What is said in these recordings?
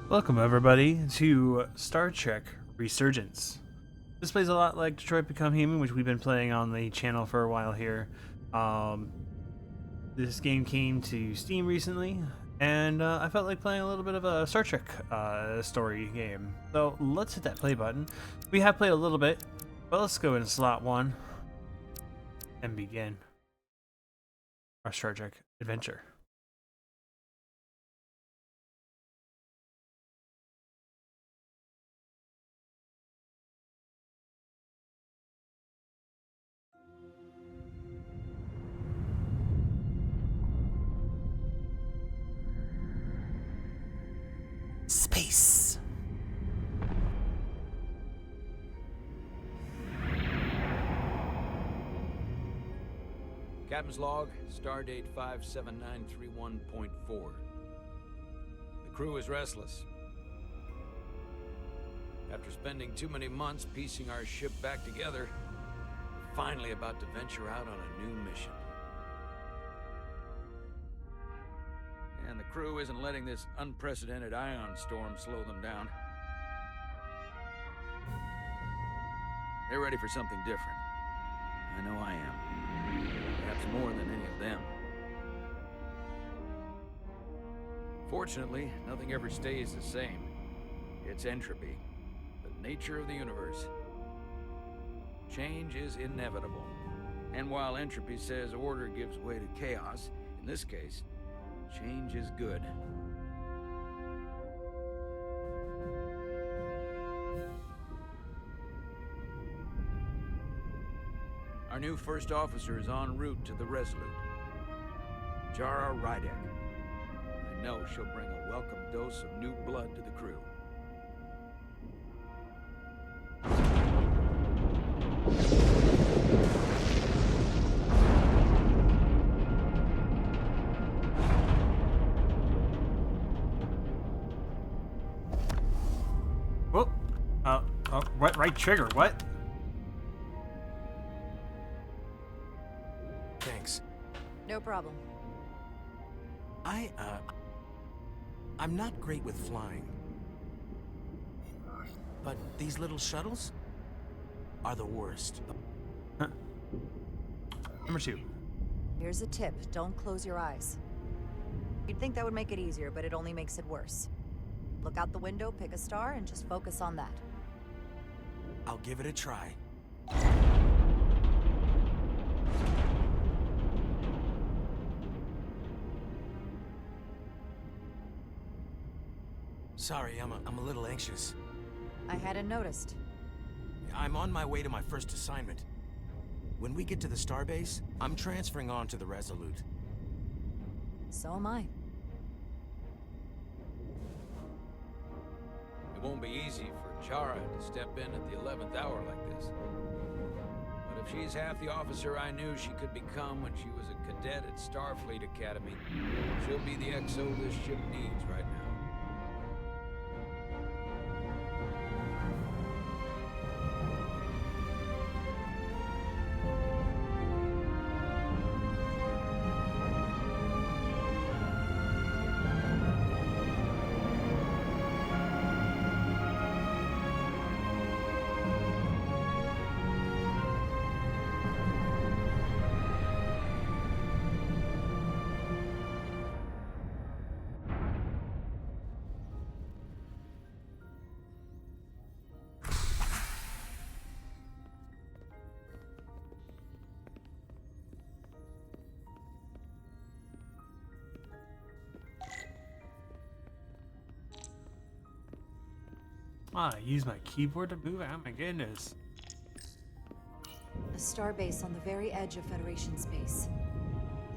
Welcome, everybody, to Star Trek Resurgence. This plays a lot like Detroit Become Human, which we've been playing on the channel for a while here. This game came to Steam recently, and I felt like playing a little bit of a Star Trek story game. So let's hit that play button. We have played a little bit, but let's go in slot one and begin our Star Trek adventure. Space. Captain's log, stardate 57931.4. The crew is restless. After spending too many months piecing our ship back together, we're finally about to venture out on a new mission. And the crew isn't letting this unprecedented ion storm slow them down. They're ready for something different. I know I am. Perhaps more than any of them. Fortunately, nothing ever stays the same. It's entropy, the nature of the universe. Change is inevitable. And while entropy says order gives way to chaos, in this case, change is good. Our new first officer is en route to the Resolute. Jara Rydek. I know she'll bring a welcome dose of new blood to the crew. Whoop! What? Right trigger? What? Thanks. No problem. I'm not great with flying. But these little shuttles are the worst. Huh. Number 2. Here's a tip. Don't close your eyes. You'd think that would make it easier, but it only makes it worse. Look out the window, pick a star, and just focus on that. I'll give it a try. Sorry, I'm a little anxious. I hadn't noticed. I'm on my way to my first assignment. When we get to the starbase, I'm transferring on to the Resolute. So am I. It won't be easy for Jara to step in at the 11th hour like this. But if she's half the officer I knew she could become when she was a cadet at Starfleet Academy, she'll be the XO this ship needs right now. I use my keyboard to move. Oh my goodness. A starbase on the very edge of Federation space.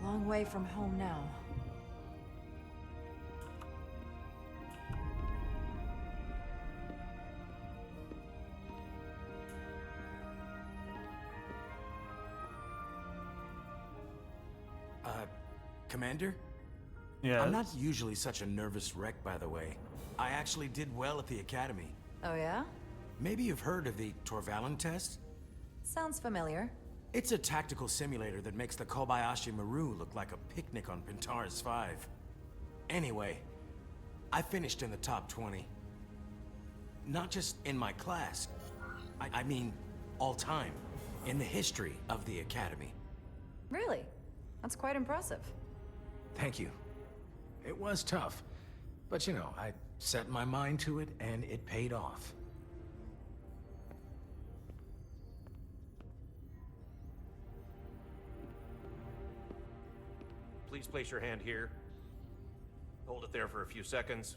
Long way from home now. Commander? Yeah. I'm not usually such a nervous wreck, by the way. I actually did well at the Academy. Oh yeah? Maybe you've heard of the Torvalin test? Sounds familiar. It's a tactical simulator that makes the Kobayashi Maru look like a picnic on Pintaris 5. Anyway, I finished in the top 20. Not just in my class. I mean, all time. In the history of the Academy. Really? That's quite impressive. Thank you. It was tough. But you know, I set my mind to it and it paid off. Please place your hand here. Hold it there for a few seconds.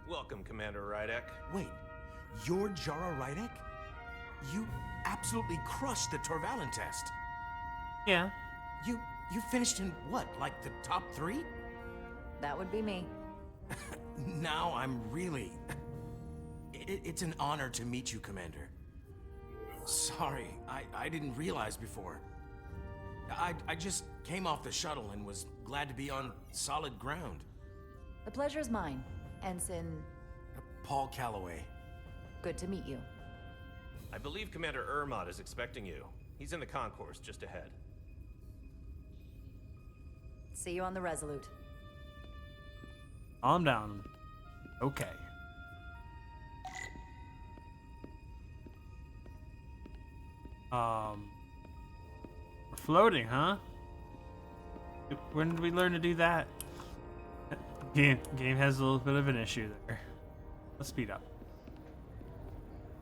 Welcome, Commander Rydek. Wait, you're Jara Rydek? You absolutely crushed the Torvalen test. Yeah. You finished in what, like the top 3? That would be me. Now I'm really... It's an honor to meet you, Commander. Sorry, I didn't realize before. I just came off the shuttle and was glad to be on solid ground. The pleasure's mine, Ensign. Paul Calloway. Good to meet you. I believe Commander Ermot is expecting you. He's in the concourse just ahead. See you on the Resolute. Calm down. Okay. We're floating, huh? When did we learn to do that? Game has a little bit of an issue there. Let's speed up.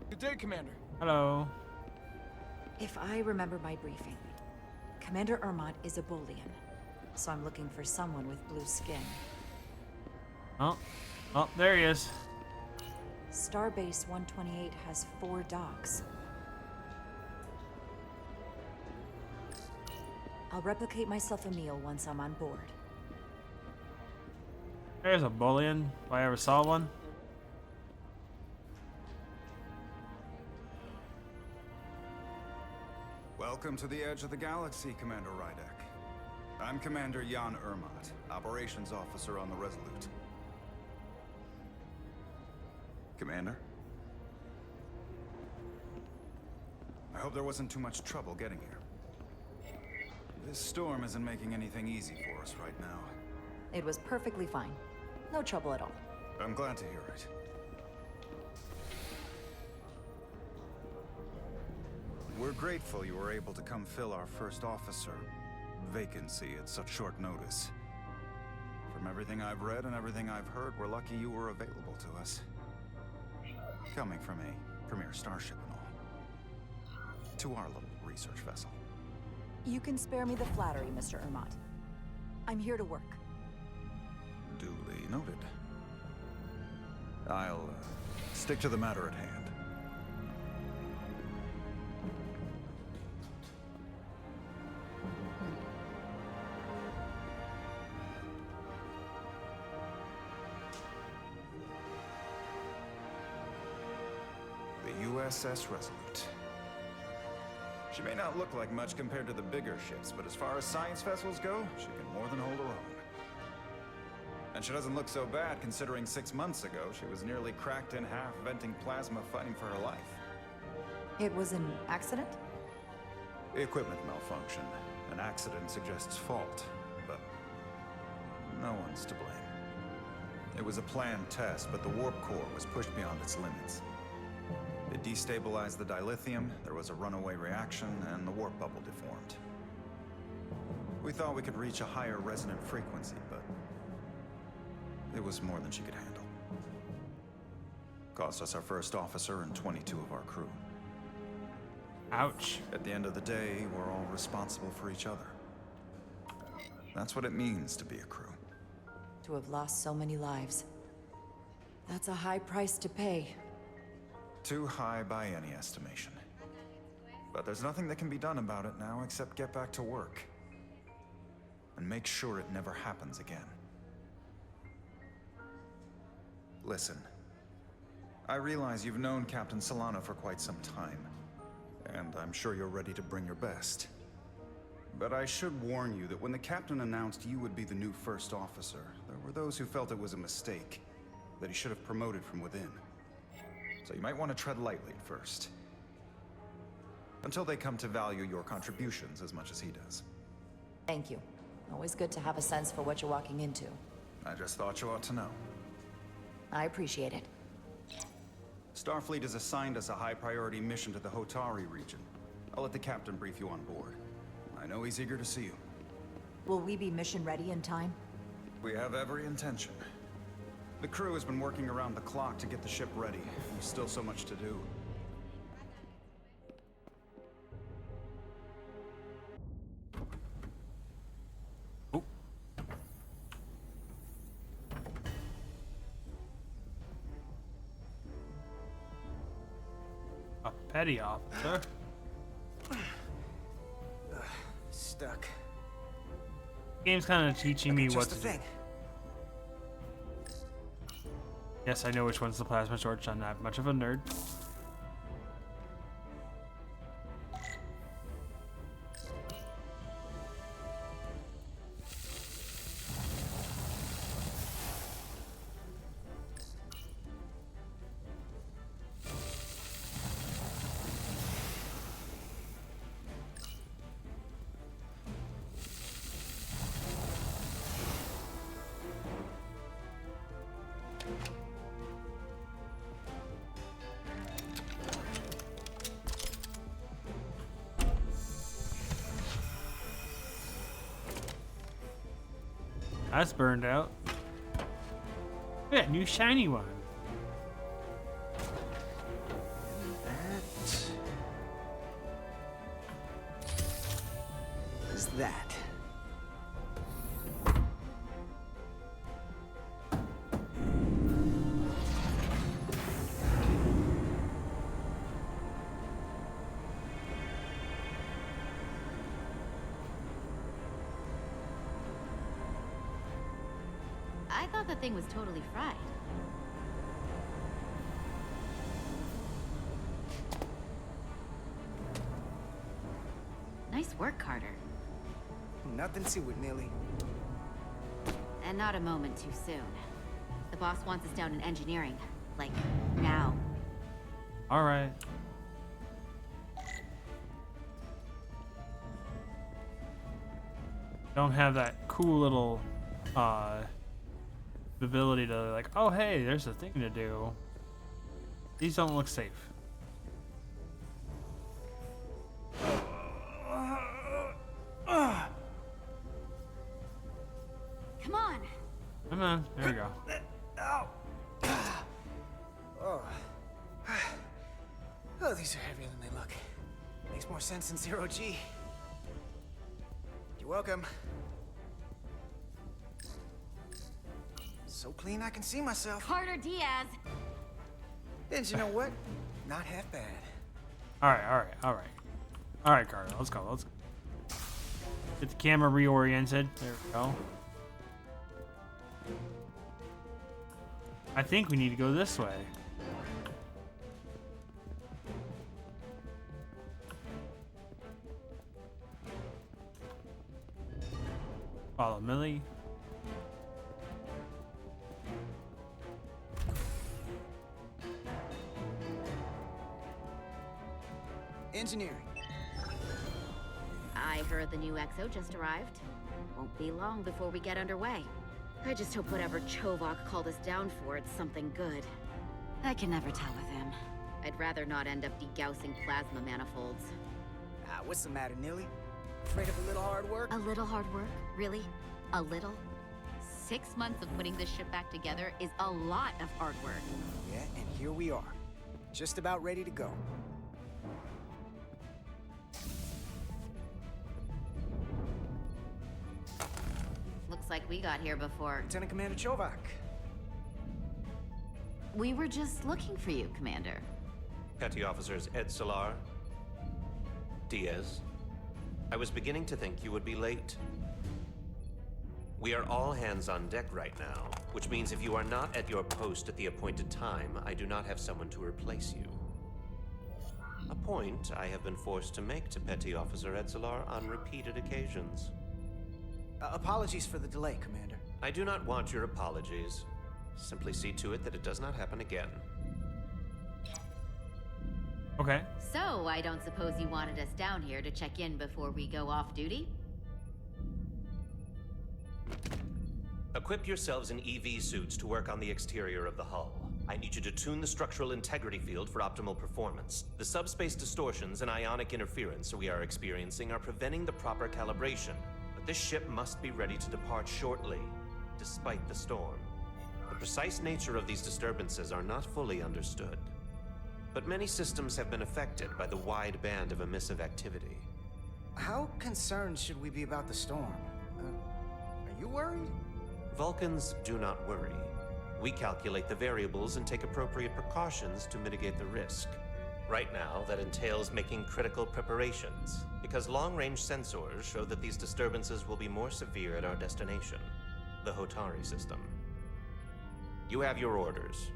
Good day, Commander. Hello. If I remember my briefing, Commander Ermot is a Bolian, so I'm looking for someone with blue skin. Oh, there he is. Starbase 128 has 4 docks. I'll replicate myself a meal once I'm on board. There's a bullion, if I ever saw one. Welcome to the edge of the galaxy, Commander Rydek. I'm Commander Jan Ermot, Operations Officer on the Resolute. Commander? I hope there wasn't too much trouble getting here. This storm isn't making anything easy for us right now. It was perfectly fine. No trouble at all. I'm glad to hear it. We're grateful you were able to come fill our first officer vacancy at such short notice. From everything I've read and everything I've heard, we're lucky you were available to us. Coming from a premier starship and all. To our little research vessel. You can spare me the flattery, Mr. Ermot. I'm here to work. Duly noted. I'll stick to the matter at hand. The USS Resolute. She may not look like much compared to the bigger ships, but as far as science vessels go, she can more than hold her own. And she doesn't look so bad considering 6 months ago she was nearly cracked in half, venting plasma, fighting for her life. It was an accident? Equipment malfunction. An accident suggests fault, but no one's to blame. It was a planned test, but the warp core was pushed beyond its limits. It destabilized the dilithium, there was a runaway reaction, and the warp bubble deformed. We thought we could reach a higher resonant frequency, but it was more than she could handle. Cost us our first officer and 22 of our crew. Ouch. At the end of the day, we're all responsible for each other. That's what it means to be a crew. To have lost so many lives. That's a high price to pay. Too high by any estimation. But there's nothing that can be done about it now except get back to work. And make sure it never happens again. Listen. I realize you've known Captain Solana for quite some time. And I'm sure you're ready to bring your best. But I should warn you that when the captain announced you would be the new first officer, there were those who felt it was a mistake. That he should have promoted from within. so you might want to tread lightly at first. Until they come to value your contributions as much as he does. Thank you. Always good to have a sense for what you're walking into. I just thought you ought to know. I appreciate it. Starfleet has assigned us a high-priority mission to the Hotari region. I'll let the captain brief you on board. I know he's eager to see you. Will we be mission ready in time? We have every intention. The crew has been working around the clock to get the ship ready. There's still so much to do. A petty officer. Stuck. Game's kind of teaching me what Just to a do. thing. Yes, I know which one's the plasma torch. I'm not much of a nerd. That's burned out. Yeah, new shiny one. That is that. I thought the thing was totally fried. Nice work, Carter. Nothing to it, Millie. And not a moment too soon. The boss wants us down in engineering. Like, now. Alright. Don't have that cool little ability to like, oh hey, there's a thing to do. These don't look safe. Come on! Come on, there we go. Oh. Oh, these are heavier than they look. Makes more sense than zero G. You're welcome. So clean I can see myself. Carter Diaz! And you know what? Not half bad. Alright, Carter, let's go, Get the camera reoriented. There we go. I think we need to go this way. Follow Millie. Engineering. I heard the new XO just arrived. Won't be long before we get underway. I just hope whatever Chovak called us down for, it's something good. I can never tell with him. I'd rather not end up degaussing plasma manifolds. Ah, what's the matter, Nilly? Afraid of a little hard work? A little hard work? Really? A little? 6 months of putting this ship back together is a lot of hard work. Yeah, and here we are. Just about ready to go. Looks like we got here before. Lieutenant Commander Chovak. We were just looking for you, Commander. Petty Officers Edsalar, Diaz. I was beginning to think you would be late. We are all hands on deck right now, which means if you are not at your post at the appointed time, I do not have someone to replace you. A point I have been forced to make to Petty Officer Edsalar on repeated occasions. Apologies for the delay, Commander. I do not want your apologies. Simply see to it that it does not happen again. Okay. So, I don't suppose you wanted us down here to check in before we go off duty? Equip yourselves in EV suits to work on the exterior of the hull. I need you to tune the structural integrity field for optimal performance. The subspace distortions and ionic interference we are experiencing are preventing the proper calibration. But this ship must be ready to depart shortly, despite the storm. The precise nature of these disturbances are not fully understood. But many systems have been affected by the wide band of emissive activity. How concerned should we be about the storm? Are you worried? Vulcans do not worry. We calculate the variables and take appropriate precautions to mitigate the risk. Right now, that entails making critical preparations, because long-range sensors show that these disturbances will be more severe at our destination, the Hotari system. You have your orders.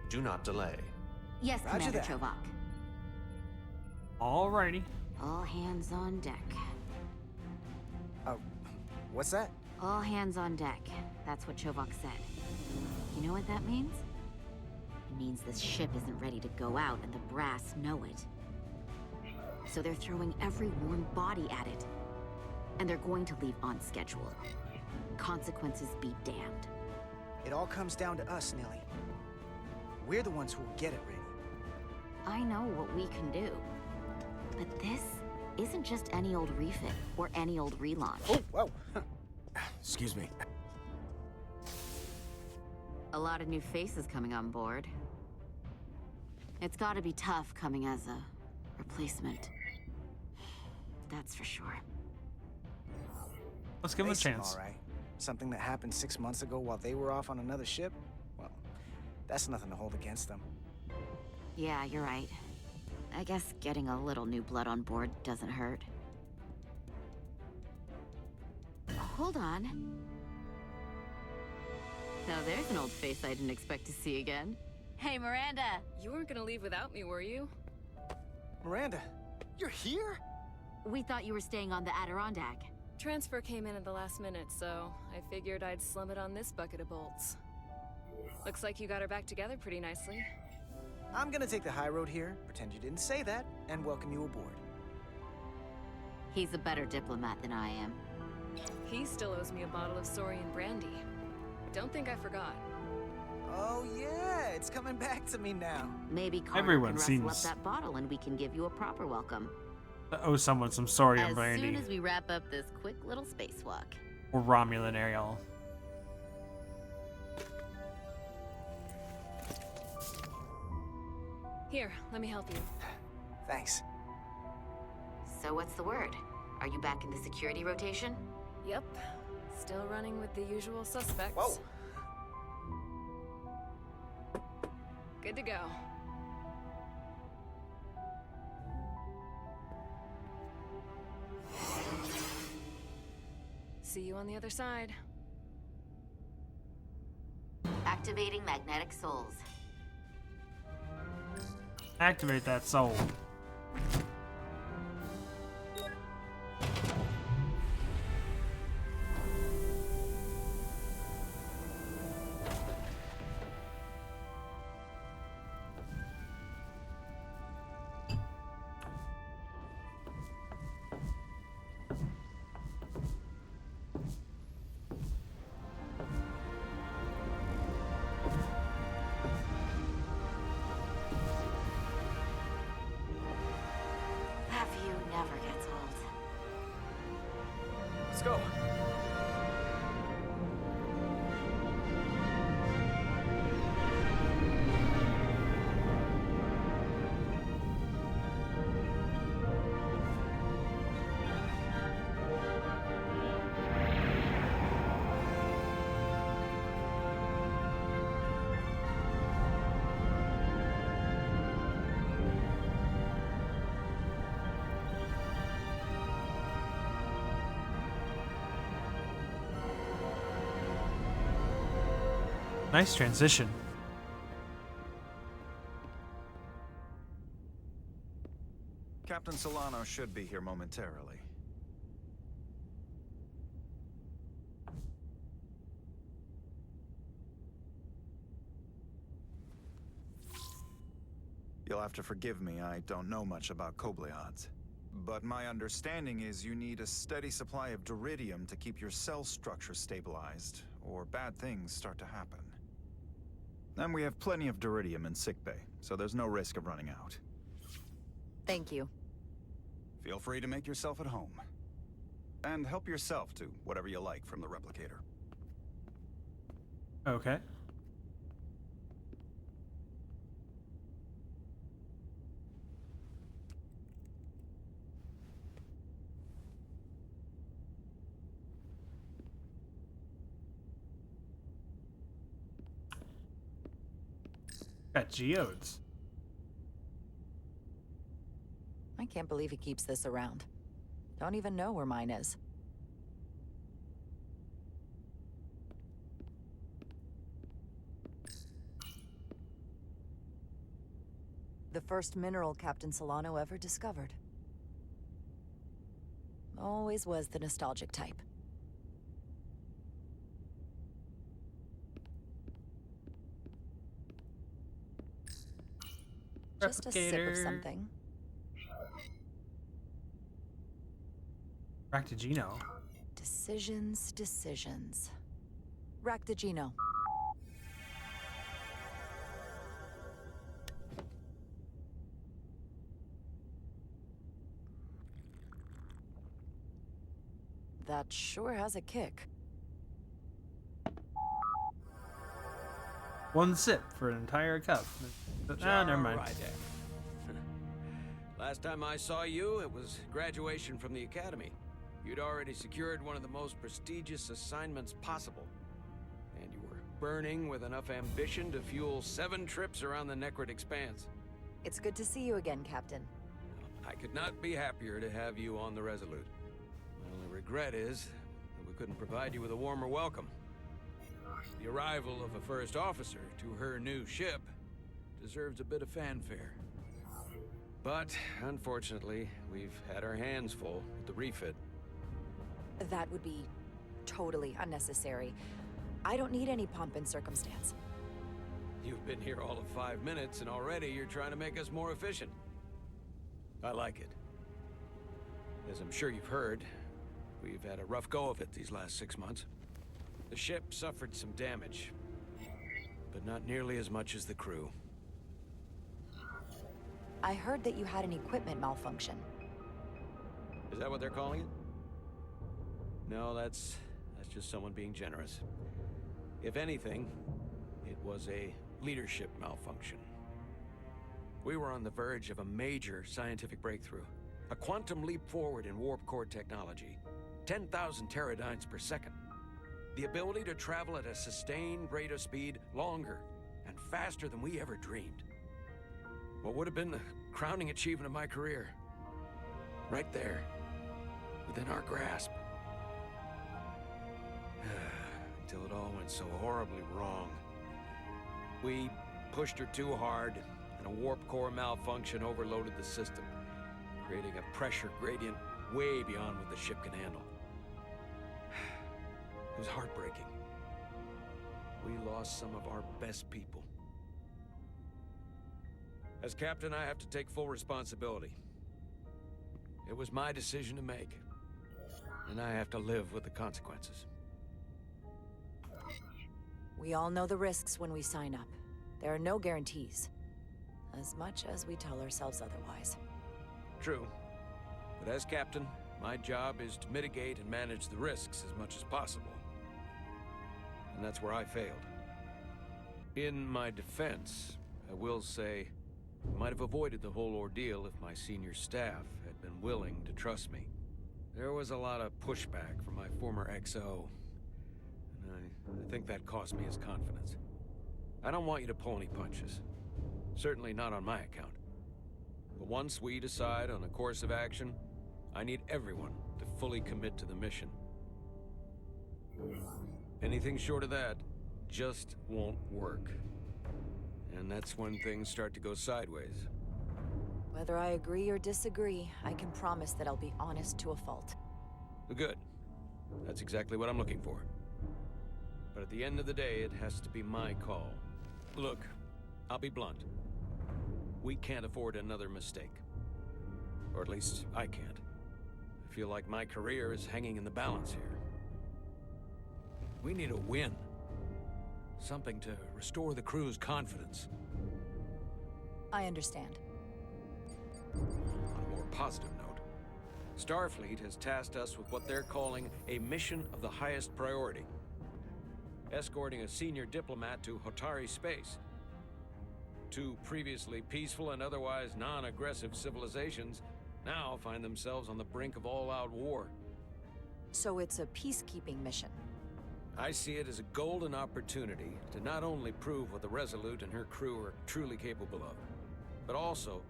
Do not delay. Yes, Roger Commander that. Chovak. Alrighty. All hands on deck. What's that? All hands on deck. That's what Chovak said. You know what that means? It means this ship isn't ready to go out and the brass know it. So they're throwing every warm body at it. And they're going to leave on schedule. Consequences be damned. It all comes down to us, Nilly. We're the ones who will get it ready. I know what we can do. But this isn't just any old refit or any old relaunch. Oh, whoa. Excuse me. A lot of new faces coming on board. It's gotta be tough coming as a replacement. That's for sure. Let's give him a They seem chance. all right. Something that happened 6 months ago while they were off on another ship? Well, that's nothing to hold against them. Yeah, you're right. I guess getting a little new blood on board doesn't hurt. Hold on. Now there's an old face I didn't expect to see again. Hey, Miranda! You weren't gonna leave without me, were you? Miranda, you're here? We thought you were staying on the Adirondack. Transfer came in at the last minute, so I figured I'd slum it on this bucket of bolts. Looks like you got her back together pretty nicely. I'm gonna take the high road here, pretend you didn't say that, and welcome you aboard. He's a better diplomat than I am. He still owes me a bottle of Saurian brandy. Don't think I forgot. Oh yeah, it's coming back to me now. Maybe Carter Everyone can rustle seems- up that bottle and we can give you a proper welcome. I owe someone some Saurian As brandy. soon as we wrap up this quick little spacewalk. Or Romulan ale. Here, let me help you. Thanks. So what's the word? Are you back in the security rotation? Yep. Still running with the usual suspects. Whoa. Good to go. See you on the other side. Activating magnetic souls. Activate that soul. That view never gets old. Let's go. Nice transition. Captain Solano should be here momentarily. You'll have to forgive me, I don't know much about Kobleods. But my understanding is you need a steady supply of duridium to keep your cell structure stabilized, or bad things start to happen. And we have plenty of duridium in sickbay, so there's no risk of running out. Thank you. Feel free to make yourself at home. And help yourself to whatever you like from the replicator. Okay. Got geodes. I can't believe he keeps this around. Don't even know where mine is. The first mineral Captain Solano ever discovered. Always was the nostalgic type. Just a sip of Replicator. something. Ractigino. Decisions, decisions. Ractigino. That sure has a kick. One sip for an entire cup. Ah, never mind. Right. Last time I saw you, it was graduation from the academy. You'd already secured one of the most prestigious assignments possible. And you were burning with enough ambition to fuel 7 trips around the Necrid Expanse. It's good to see you again, Captain. I could not be happier to have you on the Resolute. My only regret is that we couldn't provide you with a warmer welcome. The arrival of a first officer to her new ship deserves a bit of fanfare. But, unfortunately, we've had our hands full with the refit. That would be totally unnecessary. I don't need any pomp and circumstance. You've been here all of 5 minutes, and already you're trying to make us more efficient. I like it. As I'm sure you've heard, we've had a rough go of it these last 6 months. The ship suffered some damage, but not nearly as much as the crew. I heard that you had an equipment malfunction. Is that what they're calling it? No, that's just someone being generous. If anything, it was a leadership malfunction. We were on the verge of a major scientific breakthrough. A quantum leap forward in warp core technology. 10,000 teradynes per second. The ability to travel at a sustained rate of speed longer and faster than we ever dreamed. What would have been the crowning achievement of my career. Right there, within our grasp. Until it all went so horribly wrong. We pushed her too hard, and a warp core malfunction overloaded the system, creating a pressure gradient way beyond what the ship can handle. It was heartbreaking. We lost some of our best people. As captain, I have to take full responsibility. It was my decision to make, and I have to live with the consequences. We all know the risks when we sign up. There are no guarantees. As much as we tell ourselves otherwise. True. But as captain, my job is to mitigate and manage the risks as much as possible. And that's where I failed. In my defense, I will say, I might have avoided the whole ordeal if my senior staff had been willing to trust me. There was a lot of pushback from my former XO, and I think that cost me his confidence. I don't want you to pull any punches. Certainly not on my account. But once we decide on a course of action, I need everyone to fully commit to the mission. Anything short of that just won't work. And that's when things start to go sideways. Whether I agree or disagree, I can promise that I'll be honest to a fault. Good. That's exactly what I'm looking for. But at the end of the day, it has to be my call. Look, I'll be blunt. We can't afford another mistake. Or at least, I can't. I feel like my career is hanging in the balance here. We need a win. Something to restore the crew's confidence. I understand. On a more positive note, Starfleet has tasked us with what they're calling a mission of the highest priority. Escorting a senior diplomat to Hotari space. Two previously peaceful and otherwise non-aggressive civilizations now find themselves on the brink of all-out war. So it's a peacekeeping mission. I see it as a golden opportunity to not only prove what the Resolute and her crew are truly capable of, but also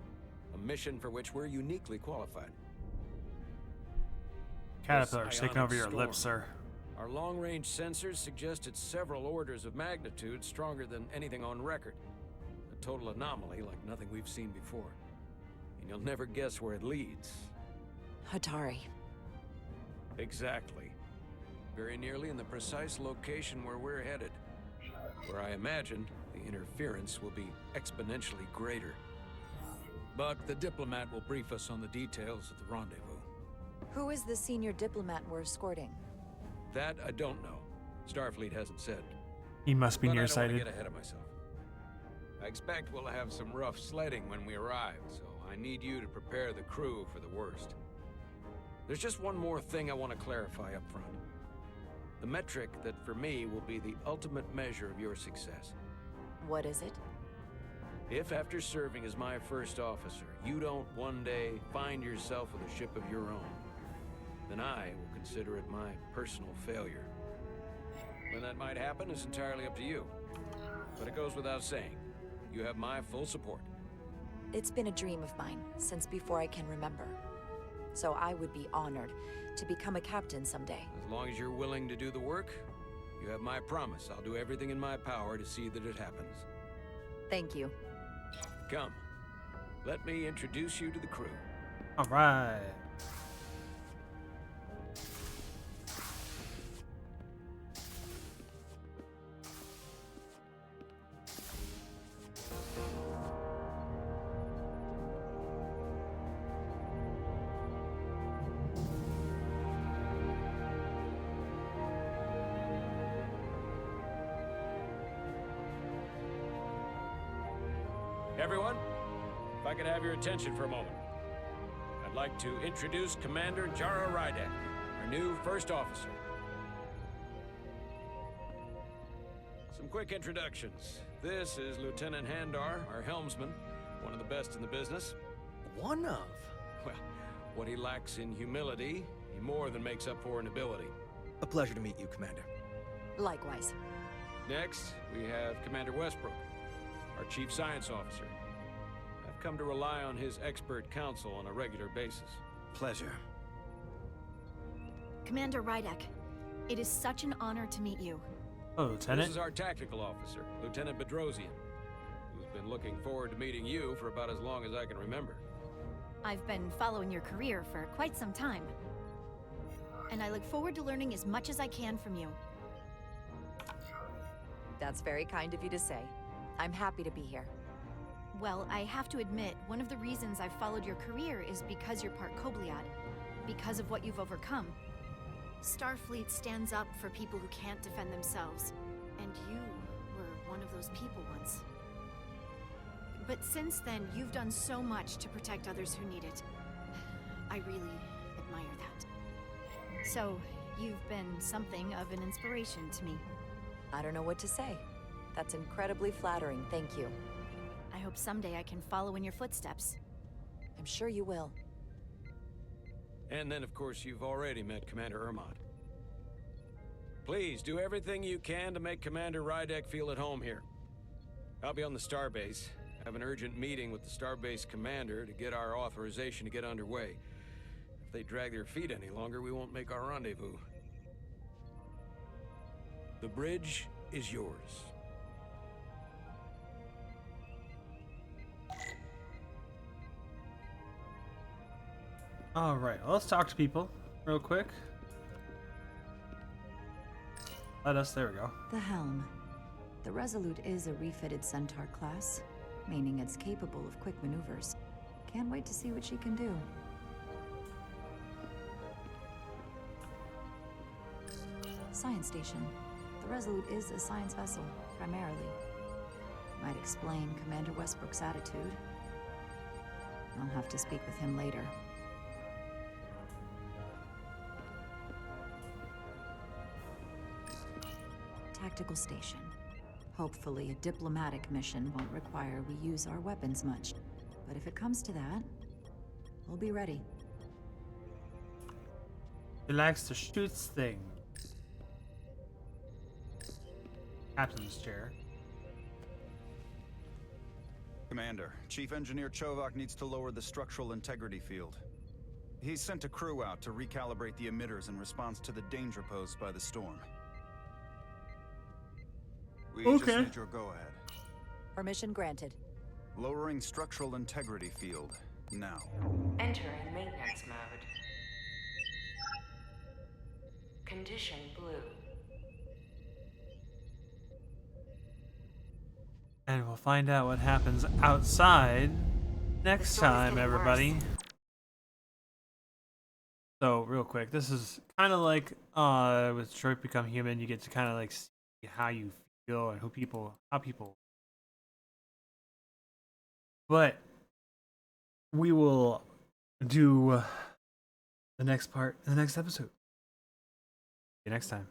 a mission for which we're uniquely qualified. Caterpillar's This taking over your ionic lips, storm. sir. Our long-range sensors suggest it's several orders of magnitude stronger than anything on record. A total anomaly like nothing we've seen before. And you'll never guess where it leads. Hatari. Exactly. Very nearly in the precise location where we're headed. Where I imagine the interference will be exponentially greater. But the diplomat will brief us on the details of the rendezvous. Who is the senior diplomat we're escorting? That I don't know. Starfleet hasn't said. He must be But I don't want to nearsighted. get ahead of myself. I expect we'll have some rough sledding when we arrive, so I need you to prepare the crew for the worst. There's just one more thing I want to clarify up front. The metric that for me will be the ultimate measure of your success. What is it? If after serving as my first officer, you don't one day find yourself with a ship of your own, then I will consider it my personal failure. When that might happen is entirely up to you. But it goes without saying, you have my full support. It's been a dream of mine since before I can remember. So I would be honored to become a captain someday. As long as you're willing to do the work, you have my promise. I'll do everything in my power to see that it happens. Thank you. Come, let me introduce you to the crew. All right. Everyone, if I could have your attention for a moment. I'd like to introduce Commander Jara Rydek, our new first officer. Some quick introductions. This is Lieutenant Handar, our helmsman, one of the best in the business. One of? Well, what he lacks in humility, he more than makes up for in ability. A pleasure to meet you, Commander. Likewise. Next, we have Commander Westbrook, our Chief Science Officer. I've come to rely on his expert counsel on a regular basis. Pleasure. Commander Rydek, it is such an honor to meet you. Oh, Lieutenant. This is our tactical officer, Lieutenant Bedrosian, who's been looking forward to meeting you for about as long as I can remember. I've been following your career for quite some time. And I look forward to learning as much as I can from you. That's very kind of you to say. I'm happy to be here. Well, I have to admit, one of the reasons I've followed your career is because you're part Kobliad, because of what you've overcome. Starfleet stands up for people who can't defend themselves, and you were one of those people once. But since then, you've done so much to protect others who need it. I really admire that. So, you've been something of an inspiration to me. I don't know what to say. That's incredibly flattering, thank you. I hope someday I can follow in your footsteps. I'm sure you will. And then, of course, you've already met Commander Ermont. Please, do everything you can to make Commander Rydek feel at home here. I'll be on the starbase. Have an urgent meeting with the starbase commander to get our authorization to get underway. If they drag their feet any longer, we won't make our rendezvous. The bridge is yours. All right, well, let's talk to people real quick. There we go. The helm. The Resolute is a refitted Centaur class. meaning it's capable of quick maneuvers. Can't wait to see what she can do. Science station. The Resolute is a science vessel, primarily. Might explain Commander Westbrook's attitude. I'll have to speak with him later. Tactical station. Hopefully a diplomatic mission won't require we use our weapons much. But if it comes to that, we'll be ready. He likes to shoot things. Captain's chair. Commander, Chief Engineer Chovak needs to lower the structural integrity field. He's sent a crew out to recalibrate the emitters in response to the danger posed by the storm. We just need your go-ahead. Permission granted. Lowering structural integrity field, now. Entering maintenance mode. Condition blue. And we'll find out what happens outside next time, everybody. So, real quick, this is kind of like with Detroit Become Human, you get to kind of like see how you feel and how people. But we will do the next part in the next episode. See you next time.